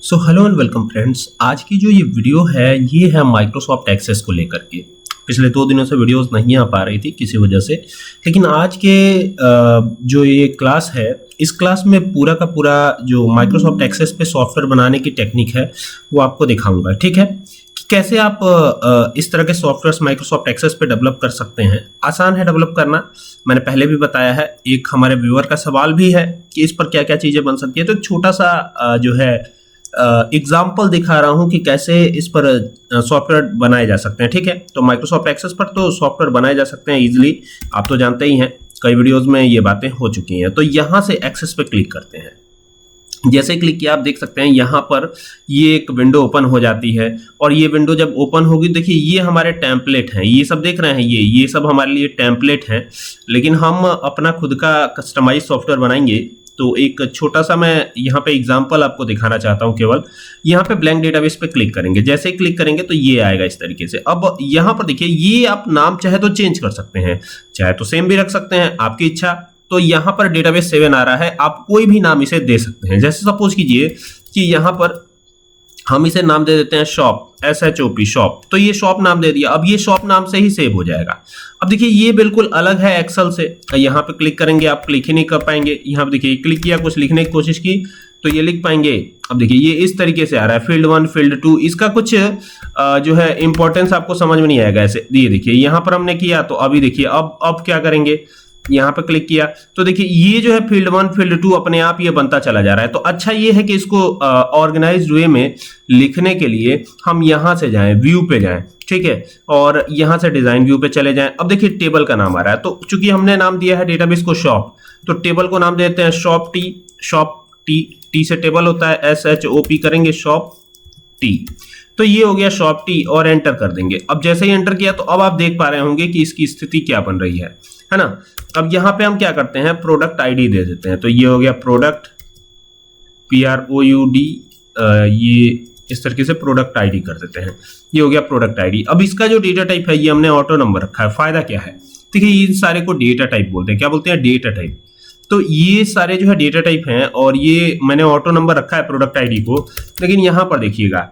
So hello and welcome friends. आज की जो ये वीडियो है ये है माइक्रोसॉफ्ट एक्सेस को लेकर के। पिछले 2 दिनों से वीडियोस नहीं आ पा रही थी किसी वजह से, लेकिन आज के जो ये क्लास है इस क्लास में पूरा का पूरा जो माइक्रोसॉफ्ट एक्सेस पे सॉफ्टवेयर बनाने की टेक्निक है वो आपको दिखाऊंगा। ठीक है कि कैसे आप इस तरह के सॉफ्टवेयर माइक्रोसॉफ्ट एक्सेस पे डेवलप कर सकते हैं। आसान है डेवलप करना, मैंने पहले भी बताया है। एक हमारे व्यूअर का सवाल भी है कि इस पर क्या क्या चीज़ें बन सकती है, तो एक छोटा सा जो है एग्जाम्पल दिखा रहा हूं कि कैसे इस पर सॉफ्टवेयर बनाए जा सकते हैं। ठीक है, तो माइक्रोसॉफ्ट एक्सेस पर तो सॉफ्टवेयर बनाए जा सकते हैं इजीली, आप तो जानते ही हैं, कई वीडियोस में ये बातें हो चुकी हैं। तो यहां से एक्सेस पे क्लिक करते हैं। जैसे क्लिक किया आप देख सकते हैं यहाँ पर ये एक विंडो ओपन हो जाती है, और ये विंडो जब ओपन होगी देखिए ये हमारे टेम्पलेट हैं, ये सब देख रहे हैं, ये सब हमारे लिए टेम्पलेट हैं। लेकिन हम अपना खुद का कस्टमाइज सॉफ्टवेयर बनाएंगे। तो एक छोटा सा मैं यहाँ पे एग्जांपल आपको दिखाना चाहता हूँ। केवल यहाँ पे ब्लैंक डेटाबेस पे क्लिक करेंगे, जैसे ही क्लिक करेंगे तो ये आएगा इस तरीके से। अब यहाँ पर देखिए ये आप नाम चाहे तो चेंज कर सकते हैं, चाहे तो सेम भी रख सकते हैं, आपकी इच्छा। तो यहाँ पर डेटाबेस 7 आ रहा है, आप कोई भी नाम इसे दे सकते हैं। जैसे सपोज कीजिए कि यहाँ पर हम इसे नाम दे देते हैं शॉप, SHOP शॉप। तो ये शॉप नाम दे दिया, अब ये शॉप नाम से ही सेव हो जाएगा। अब देखिए ये बिल्कुल अलग है एक्सेल से। यहाँ पे क्लिक करेंगे, आप क्लिक ही नहीं कर पाएंगे। यहाँ पे देखिए क्लिक किया, कुछ लिखने की कोशिश की तो ये लिख पाएंगे। अब देखिए ये इस तरीके से आ रहा है, फील्ड 1 फील्ड 2, इसका कुछ जो है इंपॉर्टेंस आपको समझ में नहीं आएगा ऐसे। ये देखिए यहाँ पर हमने किया, तो अभी देखिए अब क्या करेंगे, यहाँ पे क्लिक किया तो देखिए ये जो है फील्ड 1 फील्ड 2 अपने आप ये बनता चला जा रहा है। तो अच्छा ये है कि इसको ऑर्गेनाइज्ड वे में लिखने के लिए हम यहाँ से जाएं, व्यू पे जाएं, ठीक है, और यहाँ से डिजाइन व्यू पे चले जाएं। अब देखिए टेबल का नाम आ रहा है, तो चूंकि हमने नाम दिया है डेटाबेस को शॉप, तो टेबल को नाम देते हैं शॉप टी। टी से टेबल होता है, SHOP करेंगे शॉप टी। तो ये हो गया शॉप टी, और एंटर कर देंगे। अब जैसे ही एंटर किया तो अब आप देख पा रहे होंगे कि इसकी स्थिति क्या बन रही है ना। अब यहाँ पे हम क्या करते हैं, प्रोडक्ट आईडी दे देते हैं। तो ये हो गया प्रोडक्ट, PROUD, ये इस तरीके से प्रोडक्ट आईडी कर देते हैं। ये हो गया प्रोडक्ट आईडी। अब इसका जो डेटा टाइप है ये हमने ऑटो नंबर रखा है। फायदा क्या है, देखिए इन सारे को डेटा टाइप बोलते हैं। क्या बोलते हैं, डेटा टाइप। तो ये सारे जो है डेटा टाइप हैं, और ये मैंने ऑटो नंबर रखा है प्रोडक्ट आईडी को। लेकिन यहाँ पर देखिएगा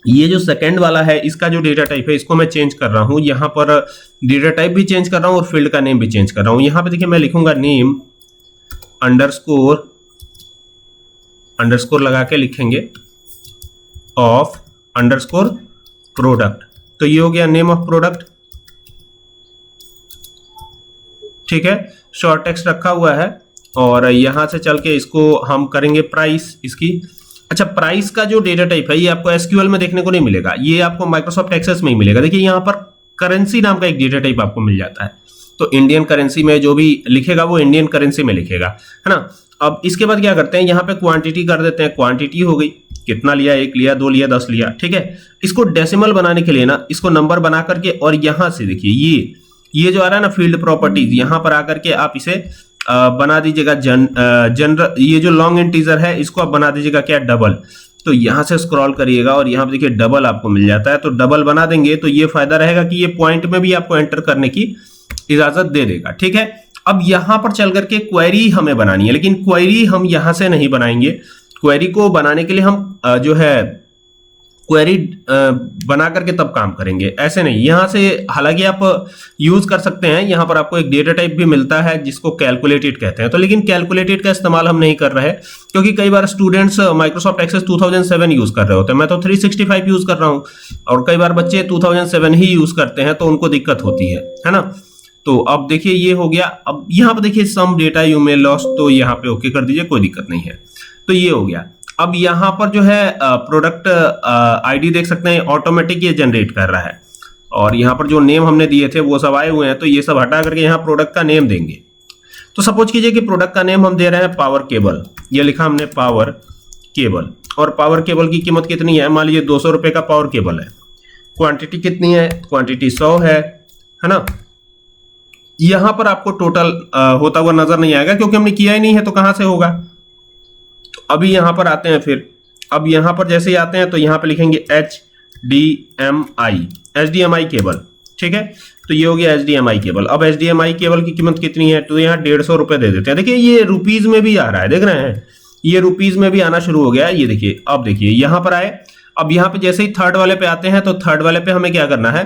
ये जो सेकंड वाला है इसका जो डेटा टाइप है इसको मैं चेंज कर रहा हूं। यहाँ पर डेटा टाइप भी चेंज कर रहा हूं और फील्ड का नेम भी चेंज कर रहा हूं। यहाँ पे देखिए मैं लिखूंगा नेम अंडरस्कोर लगा के लिखेंगे ऑफ अंडरस्कोर प्रोडक्ट। तो ये हो गया नेम ऑफ प्रोडक्ट, ठीक है, शॉर्ट टेक्स्ट रखा हुआ है। और यहां से चल के इसको हम करेंगे प्राइस इसकी। अच्छा, प्राइस का जो डेटा टाइप है ये आपको SQL में देखने को नहीं मिलेगा, ये आपको माइक्रोसॉफ्ट एक्सेस में ही मिलेगा। देखिए यहाँ पर करेंसी नाम का एक डेटा टाइप आपको मिल जाता है। तो इंडियन करेंसी में जो भी लिखेगा वो इंडियन करेंसी में लिखेगा, है ना। अब इसके बाद क्या करते हैं, यहाँ पे क्वांटिटी कर देते हैं। क्वांटिटी हो गई, कितना लिया, 1 लिया, 2 लिया, 10 लिया, ठीक है। इसको डेसिमल बनाने के लिए ना इसको नंबर बना करके, और यहाँ से देखिए ये जो आ रहा है ना फील्ड प्रॉपर्टीज, यहाँ पर आकर के आप इसे बना दीजिएगा जनरल। ये जो लॉन्ग इंटीजर है इसको आप बना दीजिएगा क्या, डबल। तो यहां से स्क्रॉल करिएगा और यहाँ पे देखिए डबल आपको मिल जाता है। तो डबल बना देंगे तो ये फायदा रहेगा कि ये पॉइंट में भी आपको एंटर करने की इजाजत दे देगा, ठीक है। अब यहां पर चल करके क्वेरी हमें बनानी है, लेकिन क्वेरी हम यहां से नहीं बनाएंगे। क्वेरी को बनाने के लिए हम जो है क्वेरी बना करके तब काम करेंगे, ऐसे नहीं। यहां से हालांकि आप यूज कर सकते हैं, यहां पर आपको एक डेटा टाइप भी मिलता है जिसको कैलकुलेटेड कहते हैं। तो लेकिन कैलकुलेटेड का इस्तेमाल हम नहीं कर रहे हैं, क्योंकि कई बार स्टूडेंट्स माइक्रोसॉफ्ट एक्सेस 2007 यूज कर रहे होते हैं। मैं तो 365 यूज कर रहा हूं, और कई बार बच्चे 2007 ही यूज करते हैं, तो उनको दिक्कत होती है ना। तो अब देखिए ये हो गया। अब यहाँ पर देखिए some data you may lost, तो यहाँ पे ओके कर दीजिए, कोई दिक्कत नहीं है। तो ये हो गया। अब यहाँ पर जो है प्रोडक्ट आईडी देख सकते हैं ऑटोमेटिक ये जनरेट कर रहा है, और यहाँ पर जो नेम हमने दिए थे वो सब आए हुए हैं। तो ये सब हटा करके यहाँ प्रोडक्ट का नेम देंगे। तो सपोज कीजिए कि प्रोडक्ट का नेम हम दे रहे हैं पावर केबल, ये लिखा हमने पावर केबल, और पावर केबल की कीमत कितनी है, मान लीजिए 200 रुपए का पावर केबल है। क्वांटिटी कितनी है, क्वांटिटी 100 है ना। यहाँ पर आपको टोटल होता हुआ नजर नहीं आएगा, क्योंकि हमने किया ही नहीं है, तो कहां से होगा। अभी यहां पर आते हैं फिर। अब यहां पर जैसे ही आते हैं तो यहां पे लिखेंगे HDMI केबल, ठीक है। तो ये हो गया HDMI केबल। अब HDMI केबल की कीमत कितनी है, तो यहाँ 150 रुपए दे देते हैं। देखिए ये रुपीज में भी आ रहा है, देख रहे हैं, ये रुपीज में भी आना शुरू हो गया। ये देखिए, अब देखिए यहां पर आए। अब यहां पे जैसे ही थर्ड वाले पे आते हैं तो थर्ड वाले पे हमें क्या करना है,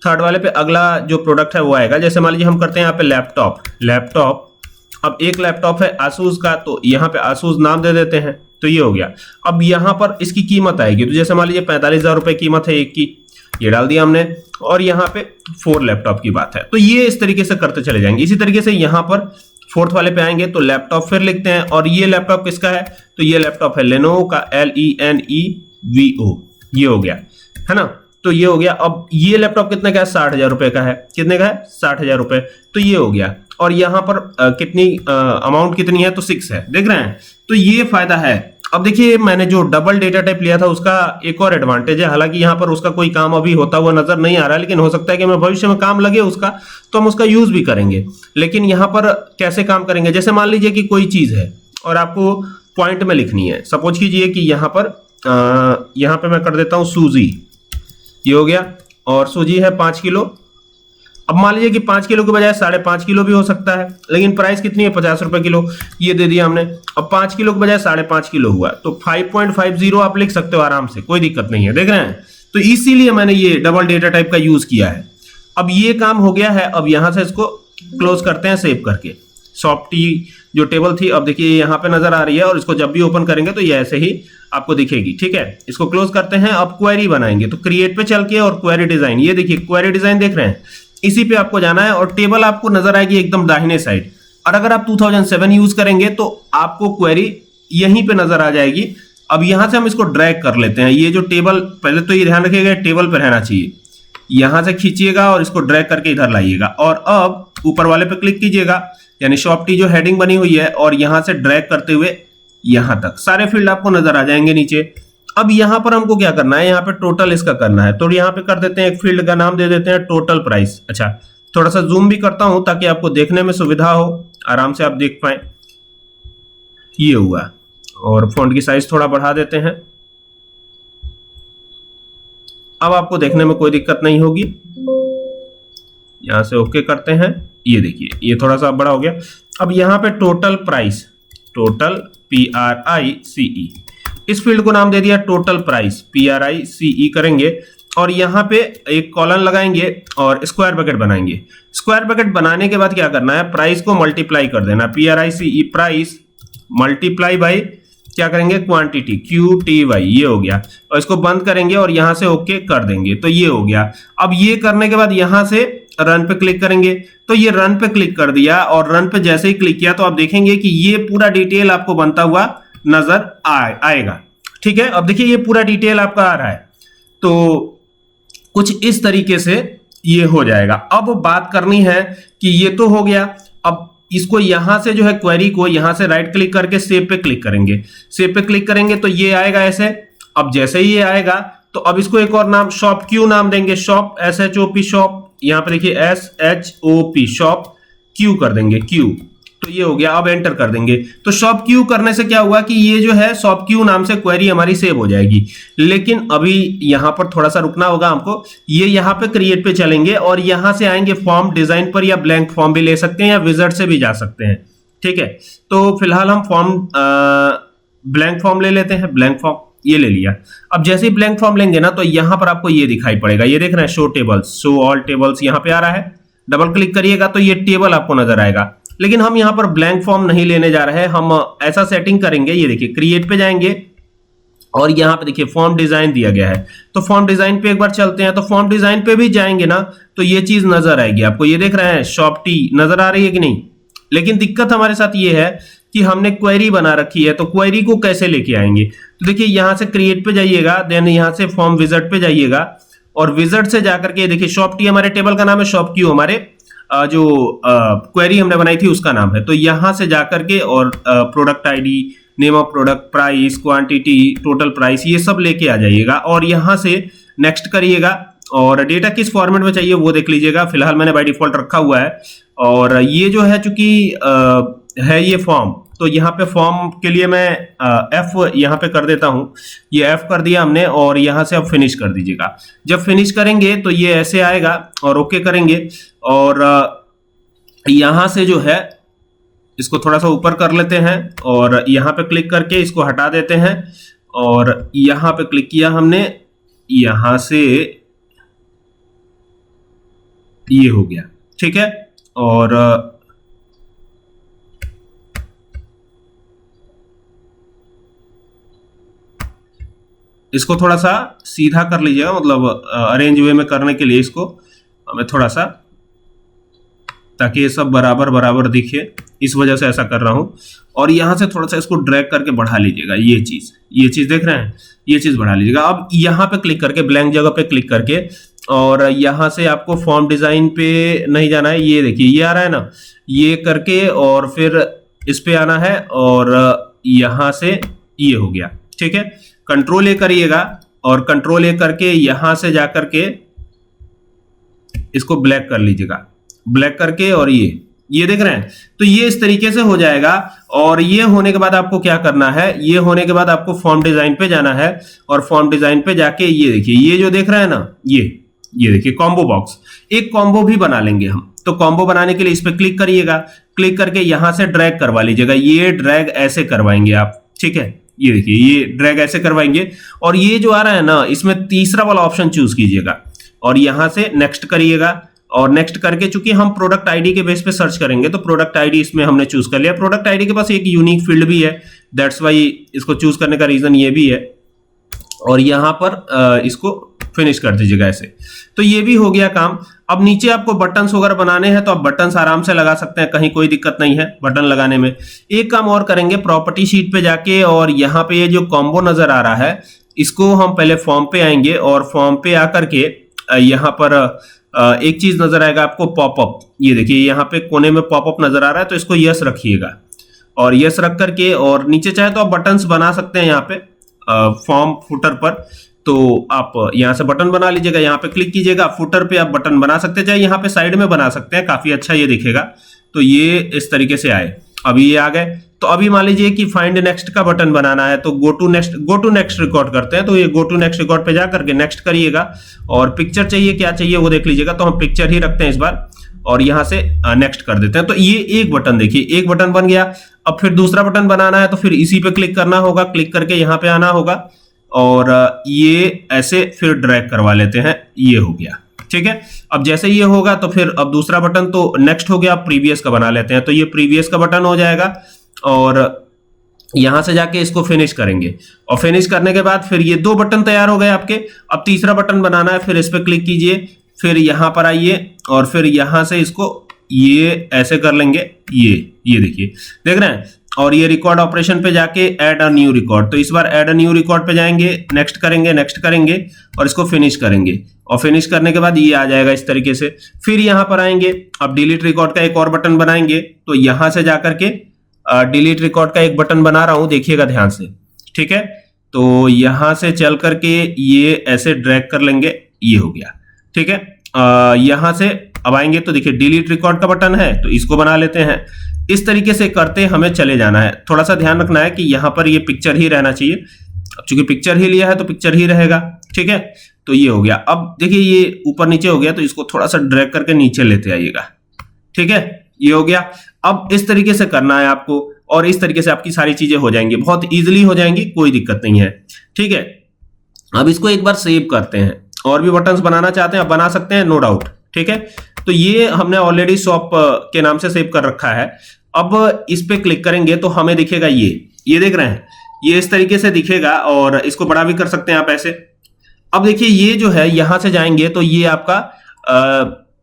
थर्ड वाले पे अगला जो प्रोडक्ट है वो आएगा। जैसे मान लीजिए हम करते हैं यहाँ पे लैपटॉप। अब एक लैपटॉप है आसूस का, तो यहाँ पे आसूस नाम दे देते हैं, तो ये हो गया। अब यहाँ पर इसकी कीमत आएगी, तो जैसे मान लीजिए 45,000 रुपए कीमत है एक की, ये डाल दिया हमने। और यहाँ पे 4 लैपटॉप की बात है, तो ये इस तरीके से करते चले जाएंगे। इसी तरीके से यहाँ पर फोर्थ वाले पे आएंगे तो लैपटॉप फिर लिखते हैं, और ये लैपटॉप किसका है, तो ये लैपटॉप है लेनोवो का, LENEVO, ये हो गया, है ना। तो ये हो गया। अब ये लैपटॉप कितने का है, 60,000 रुपए का है। कितने का है, 60,000 रुपए, तो ये हो गया। और यहाँ पर कितनी अमाउंट कितनी है, तो 6 है, देख रहे हैं। तो ये फायदा है। अब देखिए मैंने जो डबल डेटा टाइप लिया था उसका एक और एडवांटेज है, हालांकि यहाँ पर उसका कोई काम अभी होता हुआ नजर नहीं आ रहा है, लेकिन हो सकता है कि मैं भविष्य में काम लगे उसका, तो हम उसका यूज भी करेंगे। लेकिन यहाँ पर कैसे काम करेंगे, जैसे मान लीजिए कि कोई चीज है और आपको पॉइंट में लिखनी है। सपोज कीजिए कि यहाँ पे मैं कर देता हूँ सूजी, ये हो गया। और सूजी है 5 किलो। अब मान लीजिए कि 5 किलो के बजाय 5.5 किलो भी हो सकता है, लेकिन प्राइस कितनी है, 50 रुपए किलो, ये दे दिया हमने। अब 5 किलो के बजाय 5.5 किलो हुआ, तो 5.50 आप लिख सकते हो आराम से, कोई दिक्कत नहीं है, देख रहे हैं। तो इसीलिए मैंने ये डबल डेटा टाइप का यूज किया है। अब ये काम हो गया है। अब यहां से इसको क्लोज करते हैं सेव करके। सॉफ्टी जो टेबल थी, अब देखिए यहाँ पे नजर आ रही है, और इसको जब भी ओपन करेंगे तो ये ऐसे ही आपको दिखेगी, ठीक है। इसको क्लोज करते हैं। अब क्वेरी बनाएंगे, तो क्रिएट पे चल के और क्वेरी डिजाइन, ये देखिए क्वेरी डिजाइन देख रहे हैं, इसी पे आपको जाना है। और टेबल आपको नजर आएगी एकदम दाहिने साइड। और अगर आप 2007 यूज करेंगे तो आपको क्वेरी यहीं पे नजर आ जाएगी। अब यहां से हम इसको ड्रैग कर लेते हैं। ये जो टेबल, पहले तो ये ध्यान रखिएगा टेबल पर रहना चाहिए, यहां से खींचिएगा और इसको ड्रैग करके इधर लाइएगा। और अब ऊपर वाले पे क्लिक कीजिएगा, यानी शॉपटी जो हेडिंग बनी हुई है, और यहां से ड्रैग करते हुए यहां तक सारे फील्ड आपको नजर आ जाएंगे नीचे। अब यहां पर हमको क्या करना है, यहाँ पे टोटल इसका करना है, तो यहाँ पे कर देते हैं, एक फील्ड का नाम दे देते हैं टोटल प्राइस। अच्छा, थोड़ा सा जूम भी करता हूं ताकि आपको देखने में सुविधा हो, आराम से आप देख पाए। ये हुआ। और फॉन्ट की साइज थोड़ा बढ़ा देते हैं। अब आपको देखने में कोई दिक्कत नहीं होगी। यहां से ओके करते हैं, ये देखिए ये थोड़ा सा बड़ा हो गया। अब यहाँ पे टोटल प्राइस, टोटल PRICE, इस फील्ड को नाम दे दिया टोटल प्राइस, PRICE करेंगे। और यहाँ पे एक कॉलन लगाएंगे और स्क्वायर ब्रैकेट बनाएंगे। स्क्वायर ब्रैकेट बनाने के बाद क्या करना है, प्राइस को मल्टीप्लाई कर देना, PRICE प्राइस मल्टीप्लाई बाई क्या करेंगे, क्वांटिटी, QTY, ये हो गया। और इसको बंद करेंगे और यहां से ओके कर देंगे, तो ये हो गया। अब ये करने के बाद यहां से रन पे क्लिक करेंगे, तो ये रन पे क्लिक कर दिया। और रन पे जैसे ही क्लिक किया तो आप देखेंगे कि ये पूरा डिटेल आपको बनता हुआ नजर आएगा, ठीक है। अब देखिए ये पूरा डिटेल आपका आ रहा है, तो कुछ इस तरीके से ये हो जाएगा। अब बात करनी है कि ये तो हो गया। अब इसको यहां से जो है क्वेरी को यहां से राइट क्लिक करके सेव पे क्लिक करेंगे। सेव पे क्लिक करेंगे तो ये आएगा ऐसे। अब जैसे ही ये आएगा तो अब इसको एक और नाम शॉप क्यू नाम देंगे, शॉप SHOP शॉप, यहां पे देखिए SHOP शॉप क्यू कर देंगे, क्यू, तो ये हो गया। अब एंटर कर देंगे, तो शॉप क्यू करने से क्या हुआ कि ये जो है शॉप क्यू नाम से क्वेरी हमारी सेव हो जाएगी। लेकिन अभी यहां पर थोड़ा सा रुकना होगा हमको। ये यहां पे क्रिएट पे चलेंगे और यहां से आएंगे फॉर्म डिजाइन पर, या ब्लैंक फॉर्म भी ले सकते हैं या विजार्ड से भी जा सकते हैं, ठीक है। तो फिलहाल हम ब्लैंक फॉर्म ले लेते हैं। ब्लैंक फॉर्म ये ले लिया। अब जैसे ही ब्लैंक फॉर्म लेंगे ना तो यहां पर आपको ये दिखाई पड़ेगा, ये देख रहे हैं show tables, show all tables यहां पे आ रहा है। डबल क्लिक करिएगा तो ये टेबल आपको नजर आएगा। लेकिन हम यहां पर ब्लैंक फॉर्म नहीं लेने जा रहे हैं, हम ऐसा सेटिंग करेंगे। ये देखिए क्रिएट पे जाएंगे और यहां पे देखिए फॉर्म डिजाइन दिया गया है, तो फॉर्म डिजाइन पे एक बार चलते हैं। तो फॉर्म डिजाइन पे भी जाएंगे ना तो ये चीज नजर आएगी आपको, ये देख रहे हैं शॉप टी नजर आ रही है कि नहीं। लेकिन दिक्कत हमारे साथ ये है कि हमने क्वेरी बना रखी है, तो क्वेरी को कैसे लेके आएंगे। तो देखिए यहां से क्रिएट पे जाइएगा, देन यहां से फॉर्म विजार्ड पे जाइएगा और विजार्ड से जाकर के देखिए शॉप टी हमारे टेबल का नाम है, शॉप क्यू हमारे जो क्वेरी हमने बनाई थी उसका नाम है। तो यहां से जाकर के और product ID, name of product, price, quantity, total price, ये सब लेके आ जाइएगा और यहां से नेक्स्ट करिएगा। और डेटा किस फॉर्मेट में चाहिए वो देख लीजिएगा, फिलहाल मैंने बाय डिफॉल्ट रखा हुआ है। और ये जो है चूंकि है ये फॉर्म, तो यहाँ पे फॉर्म के लिए मैं F यहाँ पे कर देता हूँ। ये F कर दिया हमने और यहाँ से अब फिनिश कर दीजिएगा। जब फिनिश करेंगे तो ये ऐसे आएगा और ओके करेंगे और यहाँ से जो है इसको थोड़ा सा ऊपर कर लेते हैं और यहाँ पे क्लिक करके इसको हटा देते हैं और यहाँ पे क्लिक किया हमने, यहाँ से ये हो गया, ठीक है। और इसको थोड़ा सा सीधा कर लीजिएगा, मतलब अरेंज वे में करने के लिए इसको हमें थोड़ा सा, ताकि ये सब बराबर बराबर दिखे, इस वजह से ऐसा कर रहा हूं। और यहां से थोड़ा सा इसको ड्रैग करके बढ़ा लीजिएगा, ये चीज देख रहे हैं, ये चीज बढ़ा लीजिएगा। अब यहां पे क्लिक करके, ब्लैंक जगह पे क्लिक करके, और यहां से आपको फॉर्म डिजाइन पे नहीं जाना है, ये देखिए ये आ रहा है ना, ये करके और फिर इस पे आना है और यहां से ये हो गया, ठीक है। कंट्रोल ए करिएगा और कंट्रोल ए करके यहां से जाकर के इसको ब्लैक कर लीजिएगा, ब्लैक करके, और ये देख रहे हैं। तो ये इस तरीके से हो जाएगा। और ये होने के बाद आपको क्या करना है, ये होने के बाद आपको फॉर्म डिजाइन पे जाना है और फॉर्म डिजाइन पे जाके ये देखिए, ये जो देख रहे हैं ना, ये देखिए कॉम्बो बॉक्स, एक कॉम्बो भी बना लेंगे हम। तो कॉम्बो बनाने के लिए इस पे क्लिक करिएगा, क्लिक करके यहां से ड्रैग करवा लीजिएगा, ये ड्रैग ऐसे करवाएंगे आप, ठीक है। ये देखिए ये ड्रैग ऐसे करवाएंगे और ये जो आ रहा है ना, इसमें तीसरा वाला ऑप्शन चूज कीजिएगा और यहां से नेक्स्ट करिएगा। और नेक्स्ट करके, चूंकि हम प्रोडक्ट आईडी के बेस पे सर्च करेंगे तो प्रोडक्ट आईडी इसमें हमने चूज कर लिया। प्रोडक्ट आईडी के पास एक यूनिक फील्ड भी है, दैट्स वाई इसको चूज करने का रीजन ये भी है। और यहां पर इसको फिनिश कर दीजिएगा ऐसे। तो ये भी हो गया काम। अब नीचे आपको बटन्स वगैरह बनाने हैं तो आप बटन्स आराम से लगा सकते हैं, कहीं कोई दिक्कत नहीं है बटन लगाने में। एक काम और करेंगे, प्रॉपर्टी शीट पे जाके और यहाँ पे ये जो कॉम्बो नजर आ रहा है, इसको हम पहले फॉर्म पे आएंगे और फॉर्म पे आकर के यहाँ पर एक चीज नजर आएगा आपको, पॉपअप। ये देखिए यहाँ पे कोने में पॉपअप नजर आ रहा है, तो इसको यस रखिएगा और यस रख करके, और नीचे चाहे तो आप बटन्स बना सकते हैं यहाँ पे फॉर्म फुटर पर। तो आप यहाँ से बटन बना लीजिएगा, यहाँ पे क्लिक कीजिएगा, फुटर पे आप बटन बना सकते हैं, चाहे यहाँ पे साइड में बना सकते हैं, काफी अच्छा ये दिखेगा। तो ये इस तरीके से आए, अभी ये आ गए। तो अभी मान लीजिए कि फाइंड नेक्स्ट का बटन बनाना है, तो गो टू नेक्स्ट रिकॉर्ड करते हैं। तो ये गो टू नेक्स्ट रिकॉर्ड पे जाकर के नेक्स्ट करिएगा और पिक्चर चाहिए, क्या चाहिए वो देख लीजिएगा। तो हम पिक्चर ही रखते हैं इस बार और यहां से नेक्स्ट कर देते हैं। तो ये एक बटन देखिए, एक बटन बन गया। अब फिर दूसरा बटन बनाना है तो फिर इसी पे क्लिक करना होगा, क्लिक करके यहाँ पे आना होगा और ये ऐसे फिर ड्रैग करवा लेते हैं, ये हो गया, ठीक है। अब जैसे ये होगा तो फिर अब दूसरा बटन तो नेक्स्ट हो गया, प्रीवियस का बना लेते हैं। तो ये प्रीवियस का बटन हो जाएगा और यहां से जाके इसको फिनिश करेंगे और फिनिश करने के बाद फिर ये दो बटन तैयार हो गए आपके। अब तीसरा बटन बनाना है, फिर इस पे क्लिक कीजिए, फिर यहां पर आइए और फिर यहां से इसको ये ऐसे कर लेंगे, ये देखिए, देख रहे हैं। और ये रिकॉर्ड ऑपरेशन पे जाके ऐड अ न्यू रिकॉर्ड, तो इस बार ऐड अ न्यू रिकॉर्ड पे जाएंगे, नेक्स्ट करेंगे और इसको फिनिश करेंगे। और फिनिश करने के बाद ये आ जाएगा इस तरीके से। फिर यहां पर आएंगे, अब डिलीट रिकॉर्ड का एक और बटन बनाएंगे। तो यहां से जाकर के डिलीट रिकॉर्ड का एक बटन बना रहा हूं, देखिएगा ध्यान से, ठीक है। तो यहां से चल करके ये ऐसे ड्रैग कर लेंगे, ये हो गया, ठीक है। यहां से अब आएंगे तो देखिए डिलीट रिकॉर्ड का बटन है, तो इसको बना लेते हैं। इस तरीके से करते हमें चले जाना है। थोड़ा सा ध्यान रखना है कि यहां पर ये पिक्चर ही रहना चाहिए, अब चूंकि पिक्चर ही लिया है तो पिक्चर ही रहेगा, ठीक है। तो ये हो गया। अब देखिए ये ऊपर नीचे हो गया, तो इसको थोड़ा सा ड्रैग करके नीचे लेते आइएगा, ठीक है, ये हो गया। अब इस तरीके से करना है आपको और इस तरीके से आपकी सारी चीजें हो जाएंगी, बहुत इजीली हो जाएंगी, कोई दिक्कत नहीं है, ठीक है। अब इसको एक बार सेव करते हैं, और भी बटन्स बनाना चाहते हैं आप बना सकते हैं, नो डाउट, ठीक है। तो ये हमने ऑलरेडी शॉप के नाम से सेव कर रखा है। अब इस पे क्लिक करेंगे तो हमें दिखेगा ये देख रहे हैं, ये इस तरीके से दिखेगा और इसको बड़ा भी कर सकते हैं आप ऐसे। अब देखिए ये जो है, यहां से जाएंगे तो ये आपका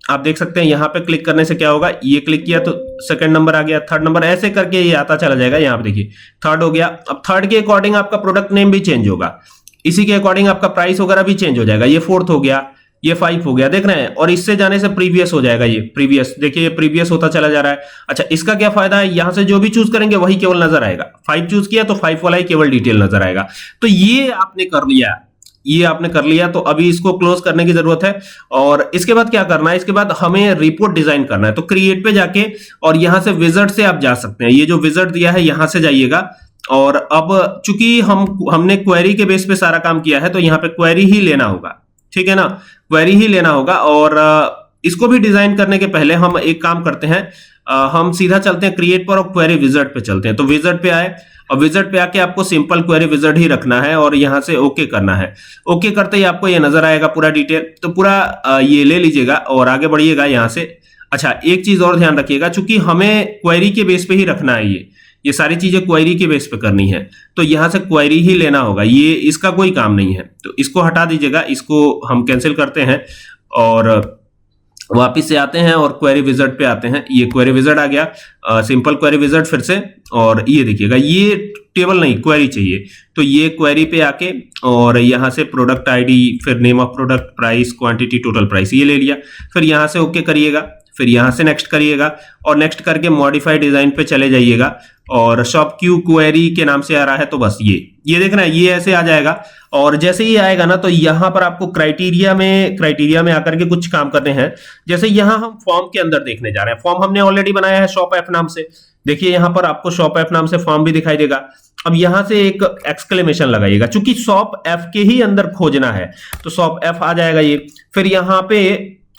आप देख सकते हैं, यहां पे क्लिक करने से क्या होगा, ये क्लिक किया तो सेकंड नंबर आ गया, थर्ड नंबर, ऐसे करके ये आता चला जाएगा। यहां पे देखिए थर्ड हो गया। अब थर्ड के अकॉर्डिंग आपका प्रोडक्ट नेम भी चेंज होगा, इसी के अकॉर्डिंग आपका प्राइस वगैरह भी चेंज हो जाएगा। ये फोर्थ हो गया, ये 5 हो गया, देख रहे हैं। और इससे जाने से प्रीवियस हो जाएगा, ये प्रीवियस, देखिए ये प्रीवियस होता चला जा रहा है। अच्छा, इसका क्या फायदा है, यहां से जो भी चूज करेंगे वही केवल नजर आएगा। 5 चूज किया तो 5 वाला ही केवल डिटेल नजर आएगा। तो ये आपने कर लिया, ये आपने कर लिया। तो अभी इसको क्लोज करने की जरूरत है। और इसके बाद क्या करना है, इसके बाद हमें रिपोर्ट डिजाइन करना है। तो क्रिएट पे जाके और यहां से विजार्ड से आप जा सकते हैं, ये जो विजार्ड दिया है यहां से जाइएगा। और अब चूंकि हमने क्वेरी के बेस पे सारा काम किया है, तो यहाँ पे क्वेरी ही लेना होगा, ठीक है ना, क्वेरी ही लेना होगा। और इसको भी डिजाइन करने के पहले हम एक काम करते हैं, हम सीधा चलते हैं क्रिएट पर और क्वेरी विजार्ड पे चलते हैं। तो विजार्ड पे आए और विजार्ड पे आके आपको सिंपल क्वेरी विजार्ड ही रखना है और यहाँ से ओके करना है। ओके करते ही आपको ये नजर आएगा पूरा डिटेल, तो पूरा ये ले लीजिएगा और आगे बढ़िएगा यहाँ से। अच्छा, एक चीज और ध्यान रखिएगा, चूंकि हमें क्वेरी के बेस पे ही रखना है, ये सारी चीजें क्वेरी के बेस पे करनी है, तो यहां से क्वेरी ही लेना होगा, ये इसका कोई काम नहीं है। तो इसको हटा दीजिएगा, इसको हम कैंसिल करते हैं और वापिस से आते हैं और क्वेरी विजार्ड पे आते हैं। ये क्वेरी विजार्ड आ गया, सिंपल क्वेरी विजार्ड फिर से, और ये देखिएगा ये टेबल नहीं क्वेरी चाहिए, तो ये क्वेरी पे आके और यहाँ से प्रोडक्ट आईडी, फिर name of product, price, quantity, total price, ये ले लिया। फिर यहाँ से ओके करिएगा, फिर यहाँ से नेक्स्ट करिएगा और नेक्स्ट करके मॉडिफाई डिजाइन पे चले जाइएगा और शॉप क्यू क्वेरी के नाम से आ रहा है, तो बस ये देखना है, ये ऐसे आ जाएगा। और जैसे ही आएगा ना, तो यहाँ पर आपको क्राइटेरिया में आकर के कुछ काम करने हैं। जैसे यहाँ हम फॉर्म के अंदर देखने जा रहे हैं, फॉर्म हमने ऑलरेडी बनाया है शॉप ऐप नाम से। देखिए यहाँ पर आपको शॉप ऐप नाम से फॉर्म भी दिखाई देगा। अब यहां से एक एक्सक्लेमेशन लगाइएगा, चूंकि शॉप ऐप के ही अंदर खोजना है तो शॉप ऐप आ जाएगा ये। फिर यहाँ पे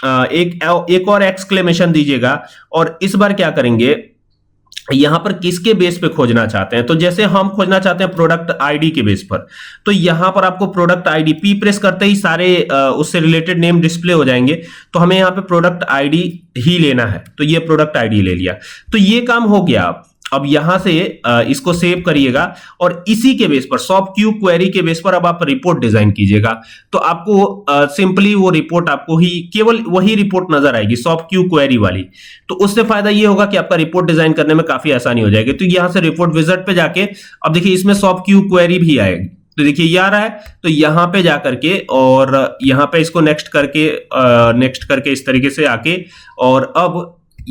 एक और एक्सक्लेमेशन दीजिएगा और इस बार क्या करेंगे, यहां पर किसके बेस पे खोजना चाहते हैं, तो जैसे हम खोजना चाहते हैं प्रोडक्ट आईडी के बेस पर, तो यहां पर आपको प्रोडक्ट आईडी पी प्रेस करते ही सारे उससे रिलेटेड नेम डिस्प्ले हो जाएंगे। तो हमें यहां पे प्रोडक्ट आईडी ही लेना है, तो ये प्रोडक्ट आईडी ले लिया, तो ये काम हो गया। अब यहां से इसको सेव करिएगा और इसी के बेस पर शॉप क्यू क्वेरी के बेस पर अब आप रिपोर्ट डिजाइन कीजिएगा। तो आपको सिंपली वो रिपोर्ट आपको ही केवल वही रिपोर्ट नजर आएगी, शॉप क्यू क्वेरी वाली। तो उससे फायदा ये होगा कि आपका रिपोर्ट डिजाइन करने में काफी आसानी हो जाएगी। तो यहां से रिपोर्ट विजार्ड पे जाके अब देखिए इसमें शॉप क्यू क्वेरी भी आएगी, तो देखिए ये आ रहा है। तो यहां पे जाकर के और यहां पे इसको नेक्स्ट करके इस तरीके से आके और अब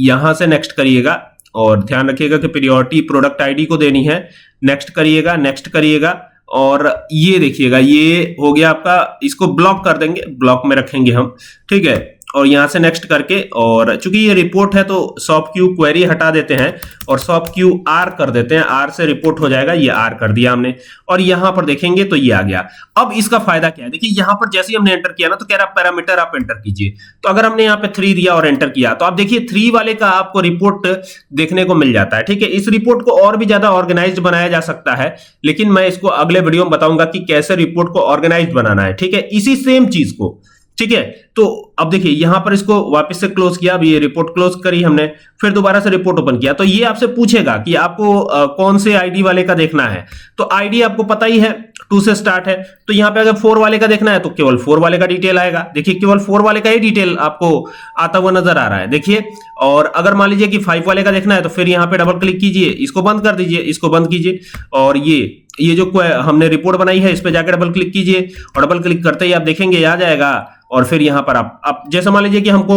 यहां से नेक्स्ट करिएगा और ध्यान रखिएगा कि प्रायोरिटी प्रोडक्ट आईडी को देनी है। नेक्स्ट करिएगा और ये देखिएगा ये हो गया आपका, इसको ब्लॉक कर देंगे, ब्लॉक में रखेंगे हम, ठीक है। और यहां से नेक्स्ट करके और चूंकि ये रिपोर्ट है तो शॉप क्यू क्वेरी हटा देते हैं और शॉप क्यू आर कर देते हैं, आर से रिपोर्ट हो जाएगा, ये आर कर दिया हमने। और यहां पर देखेंगे तो ये आ गया। अब इसका फायदा क्या है, देखिए यहां पर जैसे ही हमने एंटर किया ना, तो कह रहा पैरामीटर आप एंटर कीजिए। तो अगर हमने यहाँ पे 3 दिया और एंटर किया, तो आप देखिए 3 वाले का आपको रिपोर्ट देखने को मिल जाता है, ठीक है। इस रिपोर्ट को और भी ज्यादा ऑर्गेनाइज्ड बनाया जा सकता है, लेकिन मैं इसको अगले वीडियो में बताऊंगा कि कैसे रिपोर्ट को ऑर्गेनाइज्ड बनाना है, ठीक है, इसी सेम चीज को, ठीक है। तो अब देखिए यहां पर इसको वापस से क्लोज किया, अब ये रिपोर्ट क्लोज करी हमने, फिर दोबारा से रिपोर्ट ओपन किया, तो ये आपसे पूछेगा कि आपको कौन से आईडी वाले का देखना है। तो आईडी आपको पता ही है 2 से स्टार्ट है, तो यहां पे अगर 4 वाले का देखना है तो केवल 4 वाले का डिटेल आएगा। देखिए केवल 4 वाले का ही डिटेल आपको आता हुआ नजर आ रहा है, देखिए। और अगर मान लीजिए कि 5 वाले का देखना है तो फिर यहां पे डबल क्लिक कीजिए, इसको बंद कर दीजिए, इसको बंद कीजिए और ये जो हमने रिपोर्ट बनाई है इस पे जाकर डबल क्लिक कीजिए और डबल क्लिक करते ही आप देखेंगे आ जाएगा। और फिर यहां पर आप जैसे मान लीजिए कि हमको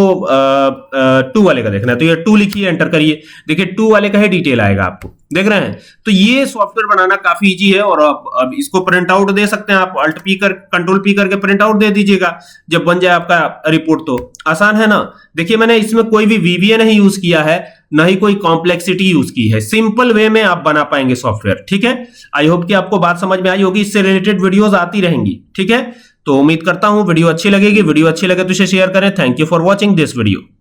2 वाले का देखना है, तो ये 2 लिखिए, एंटर करिए, देखिए 2 वाले का ही डिटेल आएगा, आपको देख रहे हैं। तो ये सॉफ्टवेयर बनाना काफी इजी है और अब इसको प्रिंट आउट दे सकते हैं आप, कंट्रोल पी करके प्रिंट आउट दे दीजिएगा जब बन जाए आपका रिपोर्ट। तो आसान है ना। देखिए मैंने इसमें कोई भी वीवीए नहीं यूज किया है, ना ही कोई कॉम्प्लेक्सिटी यूज की है, सिंपल वे में आप बना पाएंगे सॉफ्टवेयर, ठीक है। आई होप कि आपको बात समझ में आई होगी, इससे रिलेटेड वीडियोस आती रहेंगी, ठीक है। तो उम्मीद करता हूं वीडियो अच्छी लगेगी, वीडियो अच्छी लगे तो इसे शेयर करें। Thank you for watching this video.